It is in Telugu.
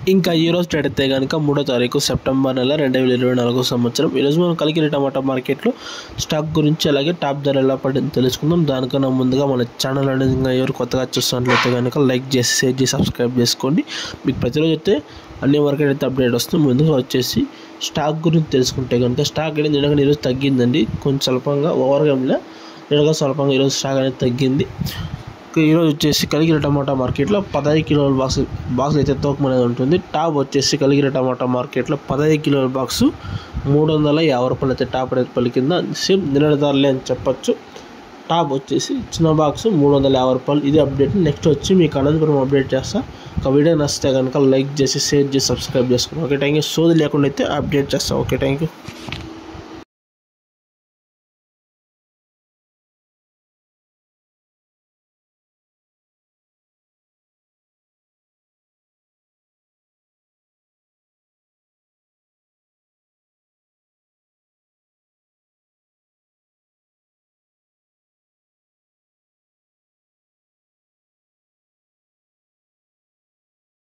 ఇంకా ఈరోజు డేట్ అయితే కనుక 3వ తారీఖు సెప్టెంబర్ నెల 2024 సంవత్సరం. ఈరోజు మనం కలికిరి టమాటా మార్కెట్లో స్టాక్ గురించి అలాగే టాప్ ధర ఎలా పడింది తెలుసుకుందాం. దానికన్నా ముందుగా మన ఛానల్ అనేది ఇంకా ఎవరు కొత్తగా చూస్తున్నట్లయితే కనుక లైక్ చేసి షేర్ చేసి సబ్స్క్రైబ్ చేసుకోండి. మీకు ప్రతిరోజు అయితే అన్ని మార్కెట్ అయితే అప్డేట్ వస్తుంది. ముందుగా వచ్చేసి స్టాక్ గురించి తెలుసుకుంటే కనుక స్టాక్ అనేది నిన్నగా ఈరోజు తగ్గిందండి. కొంచెం స్వల్పంగా ఓవర్గా నిన్నగా స్వల్పంగా ఈరోజు స్టాక్ అనేది తగ్గింది. ఈరోజు వచ్చేసి కలికిరి టమాటా మార్కెట్లో 15 కిలోల బాక్స్ అయితే తూకం అనేది ఉంటుంది. టాప్ వచ్చేసి కలికిరి టమాటా మార్కెట్లో 15 కిలోల బాక్సు 350 రూపాయలు అయితే టాప్ రేట్ పలికిందా. సేమ్ నిన్నటిదారులే అని చెప్పొచ్చు. టాప్ వచ్చేసి చిన్న బాక్సు 350 రూపాయలు. ఇది అప్డేట్. నెక్స్ట్ వచ్చి మీకు అనంతపురం అప్డేట్ చేస్తా. ఒక వీడియో నచ్చితే కనుక లైక్ చేసి షేర్ చేసి సబ్స్క్రైబ్ చేసుకోండి. Okay, thank you. సోది లేకుండా అయితే అప్డేట్ చేస్తాం. Okay, thank you.